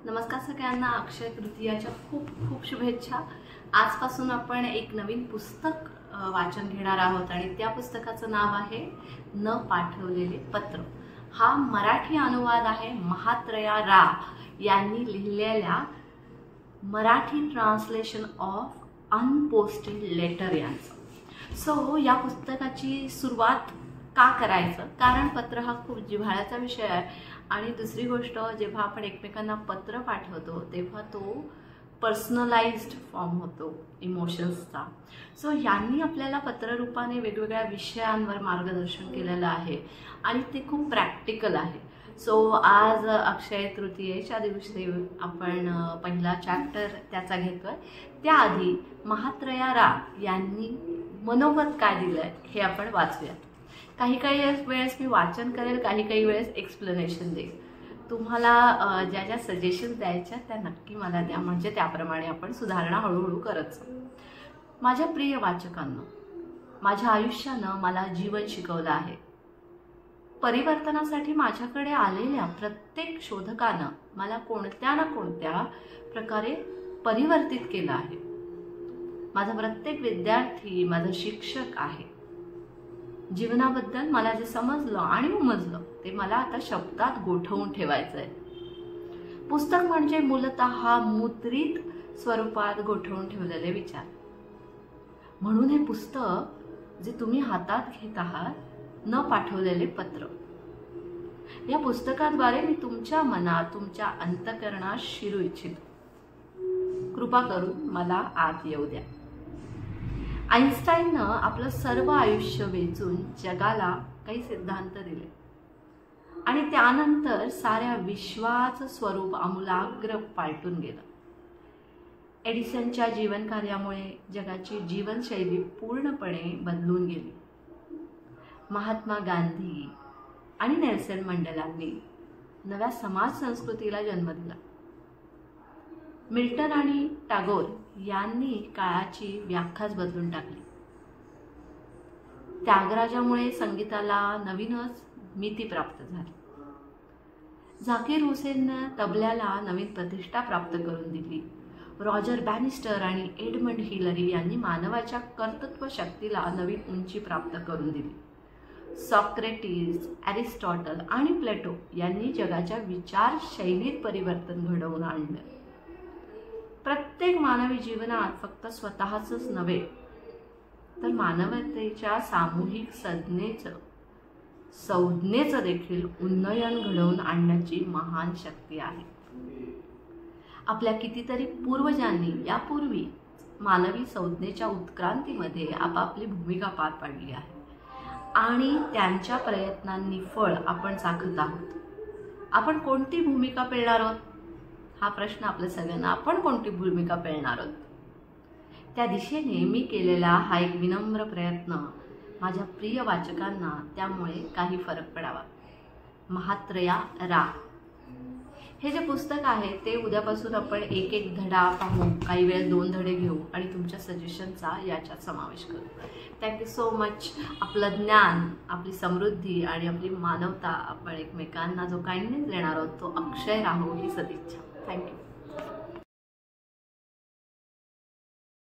नमस्कार सगळ्यांना, अक्षय तृतीयाच्या खूप खूप शुभेच्छा। आजपासून आपण एक नवीन पुस्तक वाचन घेणार आहोत आणि त्या पुस्तकाचं नाव आहे न पाठवलेले पत्र। हा मराठी अनुवाद आहे महात्रया रा यांनी लिहिलेल्या Marathi translation of unposted letter यांचं। सो या पुस्तकाची सुरुवात का करायचं, कारण पत्र हा खूप जिव्हाळ्याचा विषय आहे आणि दुसरी गोष्ट, जेव्हा आपण एकमेकांना पत्र पाठवतो तेव्हा तो पर्सनलाइज्ड फॉर्म होतो इमोशन्सचा। सो यांनी आपल्याला पत्ररूपाने वेगवेगळ्या विषयांवर मार्गदर्शन केलेलं आहे आणि ते खूप प्रॅक्टिकल आहे। सो आज अक्षय तृतीयेच्या दिवशी आपण पहिला चॅप्टर त्याचा घेतोय। त्याआधी महात्रया रा यांनी मनोगत काय दिलंय हे आपण वाचूयात। काही वेळेस मी वाचन करेल, काही वेळेस एक्सप्लेनेशन देईल। तुम्हाला ज्या ज्या सजेशन्स द्यायच्या त्या नक्की मला द्या, म्हणजे त्याप्रमाणे आपण सुधारणा हळूहळू करत जाऊ। माझ्या प्रिय वाचकांनो, माझ्या आयुष्यानं मला जीवन शिकवलं आहे। परिवर्तनासाठी माझ्याकडे आलेल्या प्रत्येक शोधकानं मला कोणत्या ना कोणत्या प्रकारे परिवर्तित केलं आहे। माझा प्रत्येक विद्यार्थी माझा शिक्षक आहे। जीवनाबद्दल मला जे समजलं आणि उमजलं ते मला आता शब्दात गोठवून ठेवायचं आहे। पुस्तक म्हणजे मूलतः मुद्रित स्वरूपात गोठवून ठेवलेले विचार। म्हणून हे पुस्तक जे तुम्ही हातात घेत आहात, न पाठवलेले पत्र, या पुस्तकाद्वारे मी तुमच्या मनात, तुमच्या अंतःकरणात शिरू इच्छितो। कृपा करून मला आत येऊ द्या। आइन्स्टाईननं आपलं सर्व आयुष्य वेचून जगाला काही सिद्धांत दिले आणि त्यानंतर साऱ्या विश्वाचं स्वरूप आमूलाग्र पालटून गेलं। एडिसनच्या जीवनकार्यामुळे जगाची जीवनशैली पूर्णपणे बदलून गेली। महात्मा गांधी आणि नेल्सन मंडेलांनी नव्या समाज संस्कृतीला जन्म दिला। मिल्टन आणि टागोर यांनी काळाची व्याख्याच बदलून टाकली। त्यागराजामुळे संगीताला नवीनच मिती प्राप्त झाली। झाकीर हुसेनने तबल्याला नवीन प्रतिष्ठा प्राप्त करून दिली। रॉजर बॅनिस्टर आणि एडमंड हिलरी यांनी मानवाच्या कर्तृत्व शक्तीला नवीन उंची प्राप्त करून दिली। सॉक्रेटिस, एरिस्टॉटल आणि प्लेटो यांनी जगाच्या विचारशैलीत परिवर्तन घडवून आणलं। प्रत्येक मानवी जीवनात फक्त स्वतःच नव्हे तर मानवतेच्या सामूहिक संज्ञेचं देखील उन्नयन घडवून आणण्याची महान शक्ती आहे। आपल्या कितीतरी पूर्वजांनी यापूर्वी मानवी संज्ञेच्या उत्क्रांतीमध्ये आपापली भूमिका पार पाडली आहे आणि त्यांच्या प्रयत्नांनी फळ आपण चाखत आहोत। आपण कोणती भूमिका पेलणार आहोत हा प्रश्न आपल्या सगळ्यांना, आपण कोणती भूमिका पेलणार आहोत त्या दिशेने मी केलेला हा एक विनम्र प्रयत्न माझ्या प्रिय वाचकांना त्यामुळे काही फरक पडावा। महात्रया रा हे जे पुस्तक आहे ते उद्यापासून आपण एक एक धडा पाहू, काही वेळ 2 धडे घेऊ आणि तुमच्या सजेशनचा याच्यात समावेश करू। Thank you so much. आपलं ज्ञान, आपली समृद्धी आणि आपली मानवता आपण एकमेकांना जो काइंडनेस देणार आहोत तो अक्षय राहो ही सदिच्छा। थँक्यू।